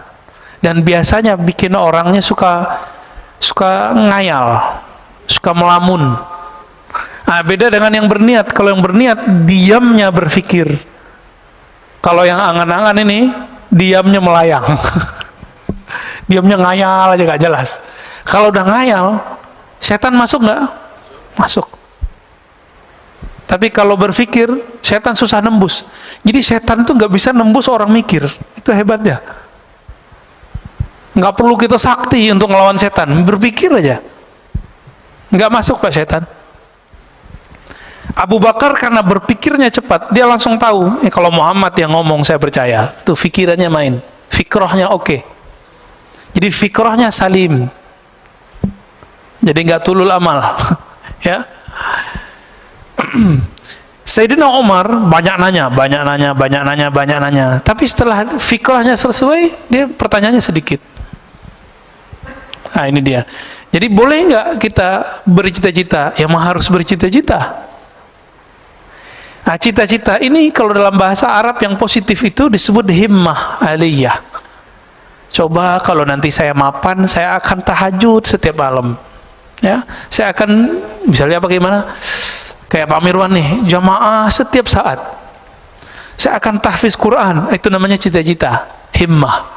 Dan biasanya bikin orangnya suka ngayal, suka melamun. Nah, beda dengan yang berniat. Kalau yang berniat, diamnya berpikir. Kalau yang angan-angan ini, diamnya melayang. Diamnya ngayal aja gak jelas. Kalau udah ngayal, setan masuk nggak? Masuk. Tapi kalau berpikir, setan susah nembus. Jadi setan tuh nggak bisa nembus orang mikir. Itu hebatnya. Nggak perlu kita sakti untuk melawan setan. Berpikir aja. Nggak masuk Pak setan. Abu Bakar karena berpikirnya cepat, dia langsung tahu, kalau Muhammad yang ngomong saya percaya. Itu fikirannya main. Fikrahnya oke. Jadi fikrahnya salim. Jadi nggak tulul amal. Ya. Sayyidina Umar banyak nanya. Tapi setelah fikrahnya selesai, dia pertanyaannya sedikit. Nah ini dia. Jadi boleh nggak kita bercita-cita? Ya harus bercita-cita. Nah, cita-cita ini kalau dalam bahasa Arab yang positif itu disebut himmah aliyah. Coba kalau nanti saya mapan, saya akan tahajud setiap malam. Ya, saya akan misalnya bagaimana? Kayak Pak Mirwan nih, jamaah setiap saat. Saya akan tahfiz Quran, itu namanya cita-cita, himmah.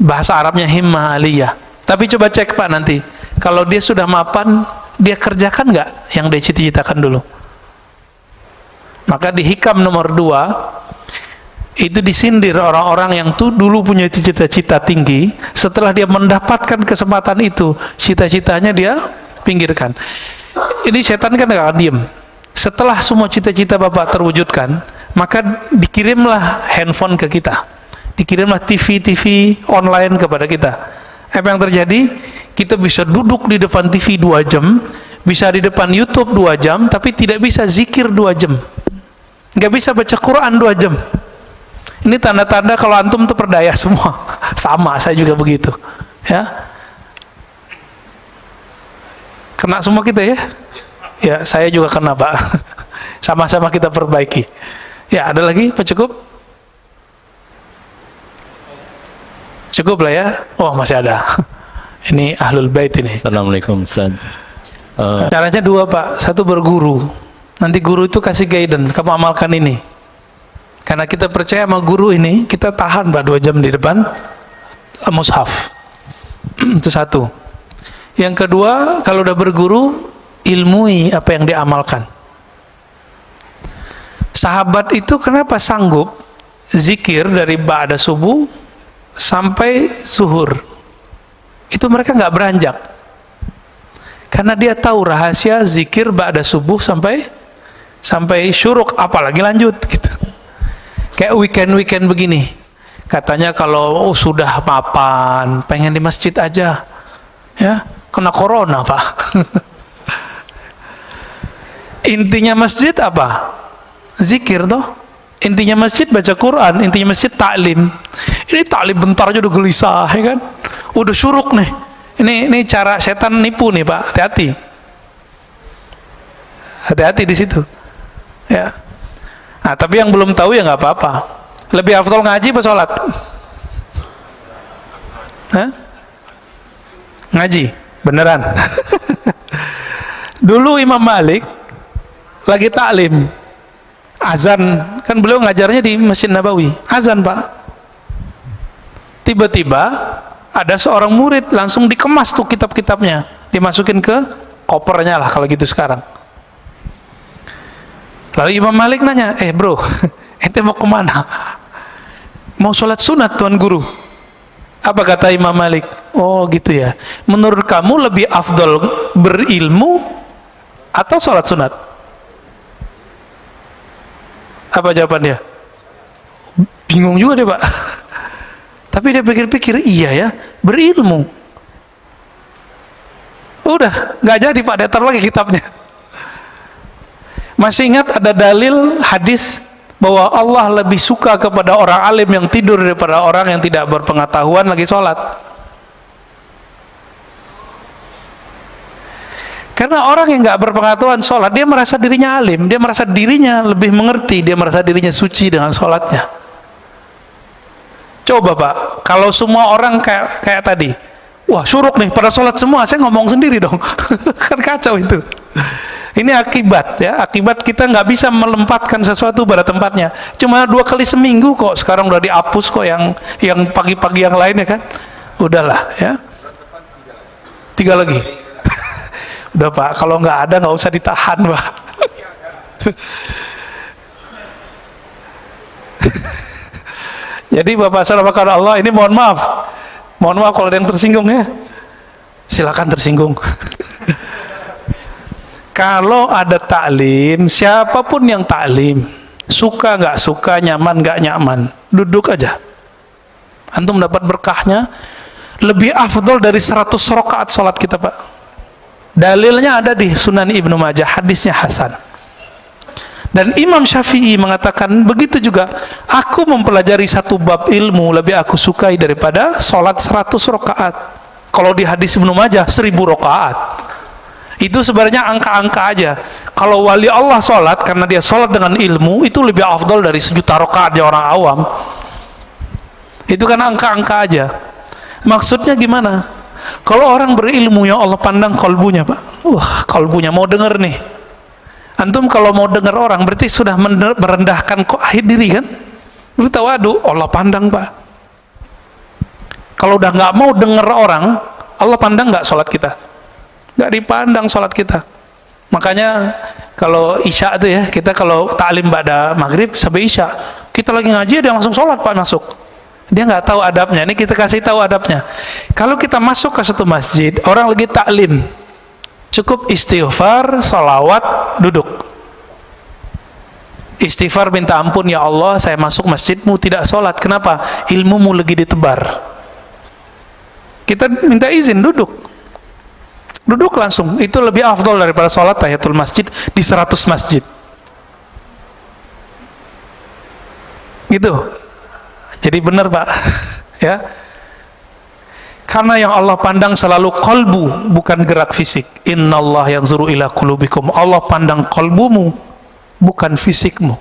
Bahasa Arabnya himmah aliyah. Tapi coba cek Pak nanti, kalau dia sudah mapan, dia kerjakan nggak yang dia cita-citakan dulu? Maka di hikam nomor 2, itu disindir orang-orang yang tuh dulu punya cita-cita tinggi, setelah dia mendapatkan kesempatan itu, cita-citanya dia pinggirkan. Ini setan kan gak akan diem. Setelah semua cita-cita Bapak terwujudkan, maka dikirimlah handphone ke kita, dikirimlah TV online kepada kita. Apa yang terjadi? Kita bisa duduk di depan TV 2 jam, bisa di depan YouTube 2 jam, tapi tidak bisa zikir 2 jam, nggak bisa baca Quran 2 jam. Ini tanda-tanda kalau antum tuh perdaya semua. Sama, saya juga begitu. Ya, kena semua kita ya. Ya, saya juga kena Pak. Sama-sama kita perbaiki. Ya, ada lagi? Pak cukup? Cukup lah ya. Oh, masih ada. Ini ahlul bait ini. Assalamualaikum Ustaz. Caranya 2 Pak. 1 berguru. Nanti guru itu kasih guidance, kamu amalkan ini. Karena kita percaya sama guru ini, kita tahan Pak 2 jam di depan mushaf. Itu 1. Yang kedua, kalau udah berguru, ilmui apa yang diamalkan. Sahabat itu kenapa sanggup zikir dari ba'da subuh sampai zuhur? Itu mereka nggak beranjak. Karena dia tahu rahasia zikir ba'da subuh sampai syuruk, apalagi lanjut gitu. Kayak weekend begini, katanya kalau sudah mapan pengen di masjid aja, ya kena corona Pak. Intinya masjid apa? Zikir toh. Intinya masjid baca Quran, intinya masjid taklim. Ini taklim bentar aja udah gelisah, ya kan? Udah syuruk nih. Ini cara setan nipu nih Pak, hati-hati. Hati-hati di situ. Ya. Nah, tapi yang belum tahu ya nggak apa-apa. Lebih afdal ngaji apa sholat? Hah? Ngaji, beneran. Dulu Imam Malik lagi taklim, azan, kan beliau ngajarnya di Masjid Nabawi, azan Pak. Tiba-tiba ada seorang murid langsung dikemas tuh kitab-kitabnya, dimasukin ke kopernya lah kalau gitu sekarang. Lalu Imam Malik nanya, bro, ente mau kemana? Mau sholat sunat tuan guru. Apa kata Imam Malik? Oh gitu ya, menurut kamu lebih afdol berilmu atau sholat sunat? Apa jawabannya? Bingung juga dia, Pak. Tapi dia pikir-pikir, iya ya, berilmu. Udah, nggak jadi Pak, datar lagi kitabnya. Masih ingat ada dalil hadis bahwa Allah lebih suka kepada orang alim yang tidur daripada orang yang tidak berpengetahuan lagi sholat. Karena orang yang nggak berpengetahuan sholat, dia merasa dirinya alim, dia merasa dirinya lebih mengerti, dia merasa dirinya suci dengan sholatnya. Coba Pak, kalau semua orang kayak tadi, wah syuruk nih pada sholat semua, saya ngomong sendiri dong. Kan kacau itu. Ini akibat ya, akibat kita nggak bisa melempatkan sesuatu pada tempatnya. Cuma 2 kali seminggu kok, sekarang udah dihapus kok yang pagi-pagi yang lainnya kan. Udahlah ya. 3 lagi. Udah Pak, kalau nggak ada nggak usah ditahan Pak. Jadi Bapak saudara Allah, ini mohon maaf kalau ada yang tersinggung ya. Silakan tersinggung. Kalau ada taklim, siapapun yang taklim, suka nggak suka, nyaman nggak nyaman, duduk aja. Antum dapat berkahnya lebih afdol dari 100 rakaat sholat kita Pak. Dalilnya ada di Sunan Ibnu Majah, hadisnya hasan. Dan Imam Syafi'i mengatakan begitu juga, aku mempelajari 1 bab ilmu lebih aku sukai daripada sholat 100 rakaat. Kalau di hadis Ibnu Majah 1000 rakaat. Itu sebenarnya angka-angka aja. Kalau wali Allah sholat karena dia sholat dengan ilmu, itu lebih afdol dari 1.000.000 rakaatnya orang awam. Itu kan angka-angka aja. Maksudnya gimana? Kalau orang berilmu, ya Allah pandang kolbunya Pak. Kolbunya mau denger nih. Antum kalau mau dengar orang berarti sudah merendahkan diri kan? Berarti waduh, Allah pandang Pak. Kalau udah nggak mau dengar orang, Allah pandang nggak sholat kita? Nggak dipandang sholat kita. Makanya kalau isya itu ya, kita kalau taklim ba'da maghrib sampai isya, kita lagi ngaji dia langsung sholat Pak masuk. Dia nggak tahu adabnya. Ini kita kasih tahu adabnya. Kalau kita masuk ke satu masjid, orang lagi taklim, cukup istighfar, sholawat, duduk. Istighfar minta ampun, ya Allah saya masuk masjidmu tidak sholat. Kenapa? Ilmumu lagi ditebar. Kita minta izin duduk. Duduk langsung. Itu lebih afdol daripada sholat tahiyatul masjid di 100 masjid. Gitu. Jadi benar Pak. Ya. Karena yang Allah pandang selalu kolbu, bukan gerak fisik. Innallah yanzuru ila qulubikum. Allah pandang kolbumu, bukan fisikmu.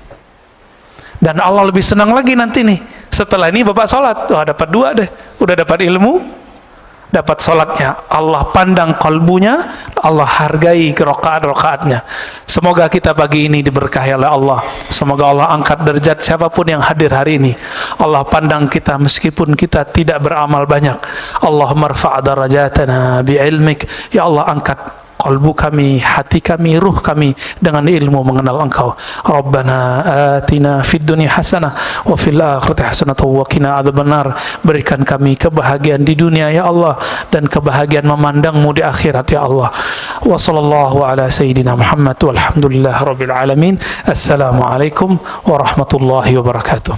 Dan Allah lebih senang lagi nanti nih, setelah ini Bapak sholat, dapat 2 deh. Udah dapat ilmu, dapat sholatnya. Allah pandang kolbunya, Allah hargai rokaat-rokaatnya. Semoga kita pagi ini diberkahi oleh Allah. Semoga Allah angkat derajat siapapun yang hadir hari ini. Allah pandang kita meskipun kita tidak beramal banyak. Allahumma rfa' darajatana bi'ilmik. Ya Allah angkat qalbu kami, hati kami, ruh kami dengan ilmu mengenal Engkau. Rabbana atina fid dunya hasanah wa fil akhirati hasanah wa qina adzabannar. Berikan kami kebahagiaan di dunia ya Allah dan kebahagiaan memandang-Mu di akhirat ya Allah. Wa sallallahu ala sayyidina Muhammad walhamdulillahi rabbil alamin. Assalamualaikum warahmatullahi wabarakatuh.